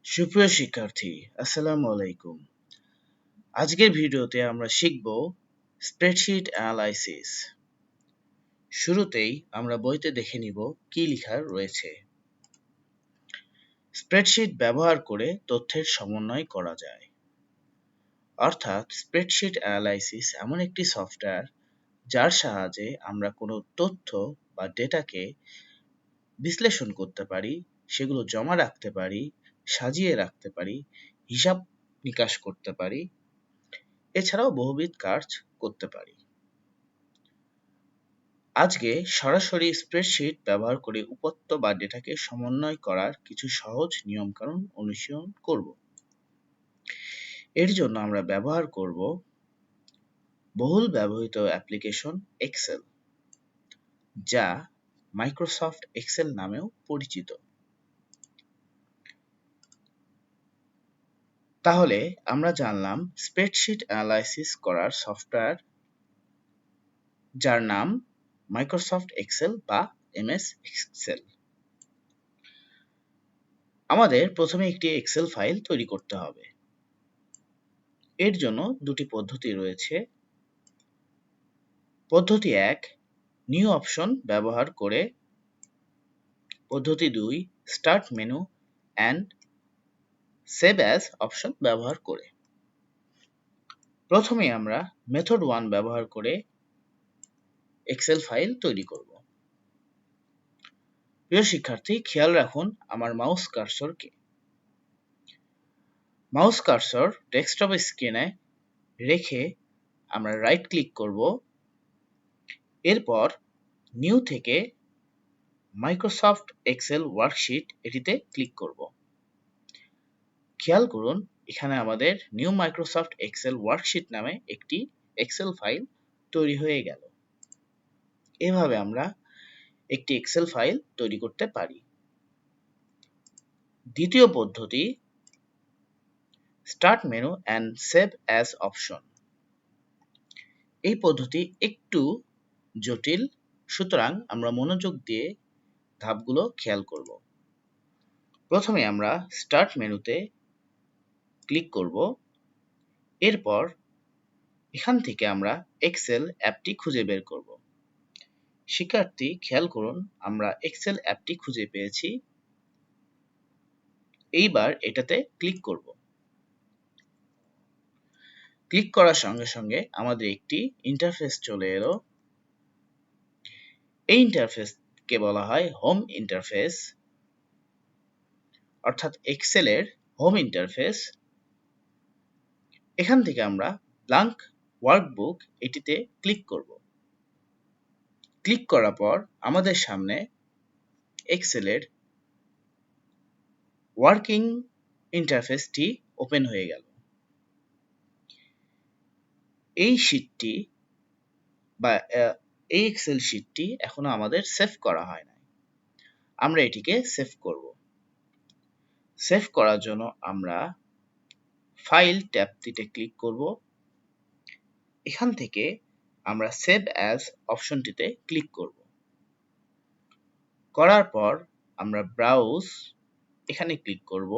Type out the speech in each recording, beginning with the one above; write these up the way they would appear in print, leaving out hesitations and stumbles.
সুপ্রিয় শিক্ষার্থী, আসসালামু আলাইকুম। আজকের ভিডিওতে আমরা শিখব স্প্রেডশিট অ্যানালাইসিস। শুরুতেই আমরা বইতে দেখে নিব কি লেখা রয়েছে। স্প্রেডশিট ব্যবহার করে তথ্যের সমন্বয় করা যায়। অর্থাৎ স্প্রেডশিট অ্যানালাইসিস এমন একটি সফটওয়্যার যার সাহায্যে আমরা কোনো তথ্য বা ডেটাকে বিশ্লেষণ করতে পারি, সেগুলো জমা রাখতে পারি, সাজিয়ে রাখতে পারি, হিসাব নিকাশ করতে পারি, এছাড়াও বহুবিধ কাজ করতে পারি। আজকে সরাসরি স্প্রেডশিট ব্যবহার করে উপাত্ত বা ডেটাকে সমন্বয় করার কিছু সহজ নিয়মকানুন অনুশীলন করব। এর জন্য আমরা ব্যবহার করব বহুল ব্যবহৃত অ্যাপ্লিকেশন এক্সেল, যা মাইক্রোসফট এক্সেল নামেও পরিচিত। তাহলে আমরা জানলাম স্প্রেডশিট অ্যানালাইসিস করার সফটওয়্যার যার নাম মাইক্রোসফট এক্সেল বা এমএস এক্সেল। আমাদের প্রথমে একটি এক্সেল ফাইল তৈরি করতে হবে। এর জন্য দুটি পদ্ধতি রয়েছে। পদ্ধতি ১, নিউ অপশন ব্যবহার করে। পদ্ধতি ২, start menu and save as option ব্যবহার করে। প্রথমে আমরা মেথড ১ ব্যবহার করে এক্সেল ফাইল তৈরি করব। প্রিয় শিক্ষার্থী, খেয়াল রাখুন আমার মাউস কার্সরকে। মাউস কার্সর ডেস্কটপ স্ক্রিনে রেখে আমরা রাইট ক্লিক করব। এরপর নিউ থেকে মাইক্রোসফট এক্সেল ওয়ার্কশিট এটিতে ক্লিক করব। খেয়াল করুন এখানে আমাদের নিউ মাইক্রোসফট এক্সেল ওয়ার্কশিট নামে একটি এক্সেল ফাইল তৈরি হয়ে গেল। এভাবে আমরা একটি এক্সেল ফাইল তৈরি করতে পারি। দ্বিতীয় পদ্ধতি, start menu and save as option. এই পদ্ধতি একটু জটিল, সুতরাং আমরা মনোযোগ দিয়ে ধাপগুলো খেয়াল করব। প্রথমে আমরা স্টার্ট মেনুতে ক্লিক করব। এরপর এখান থেকে আমরা এক্সেল অ্যাপটি খুঁজে বের করব। শিক্ষার্থী, খেয়াল করুন আমরা এক্সেল অ্যাপটি খুঁজে পেয়েছি। এইবার এটাতে ক্লিক করব। ক্লিক করার সঙ্গে সঙ্গে আমাদের একটি ইন্টারফেস চলে এলো। এই ইন্টারফেসকে বলা হয় হোম ইন্টারফেস, অর্থাৎ এক্সেলের হোম ইন্টারফেস। এখান থেকে আমরা ব্ল্যাঙ্ক ওয়ার্কবুক এটিতে ক্লিক করব। ক্লিক করার পর আমাদের সামনে এক্সেলের ওয়ার্কিং ইন্টারফেসটি ওপেন হয়ে গেল। এই শীটটি বা এই এক্সেল শীটটি এখনো আমাদের সেভ করা হয় নাই। আমরা এটিকে সেভ করব। সেভ করার জন্য আমরা ফাইল ট্যাবটিতে ক্লিক করব। এখান থেকে আমরা সেভ অ্যাজ অপশনটিতে ক্লিক করব। করার পর আমরা ব্রাউজ এখানে ক্লিক করব।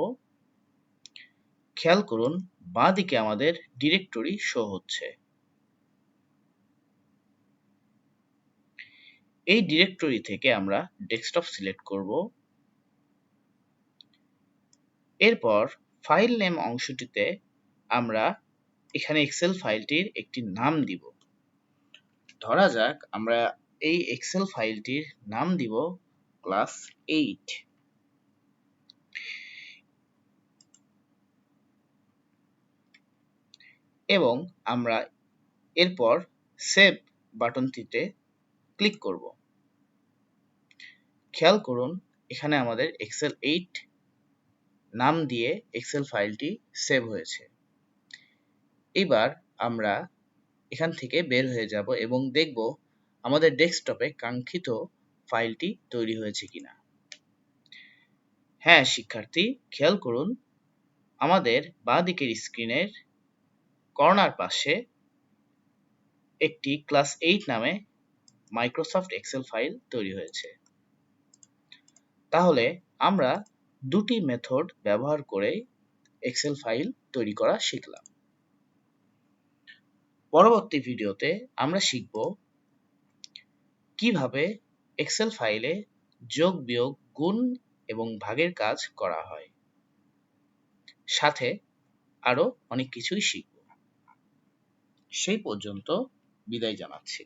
খেয়াল করুন বাঁদিকে আমাদের ডিরেক্টরি শো হচ্ছে। এই ডিরেক্টরি থেকে আমরা ডেস্কটপ সিলেক্ট করব। এরপর ফাইল নেম অংশটিতে আমরা এখানে এক্সেল ফাইলটির একটি নাম দিব। ধরা যাক আমরা এই এক্সেল ফাইলটির নাম দিব ক্লাস 8। এবং আমরা এরপর সেভ বাটনটিতে ক্লিক করব। খেয়াল করুন এখানে আমাদের এক্সেল 8 নাম দিয়ে এক্সেল ফাইলটি সেভ হয়েছে। এবার আমরা এখান থেকে বের হয়ে যাব এবং দেখব আমাদের ডেস্কটপে কাঙ্ক্ষিত ফাইলটি তৈরি হয়েছে কিনা। হ্যাঁ শিক্ষার্থী, খেয়াল করুন আমাদের বাঁ দিকের স্ক্রিনের কর্নার পাশে একটি ক্লাস 8 নামে মাইক্রোসফট এক্সেল ফাইল তৈরি হয়েছে। তাহলে আমরা দুটি মেথড ব্যবহার করে এক্সেল ফাইল তৈরি করা শিখলাম। পরবর্তী ভিডিওতে আমরা শিখব কিভাবে এক্সেল ফাইলে যোগ, বিয়োগ, গুণ এবং ভাগের কাজ করা হয়। সাথে আরো অনেক কিছুই শিখব। সেই পর্যন্ত বিদায় জানাচ্ছি।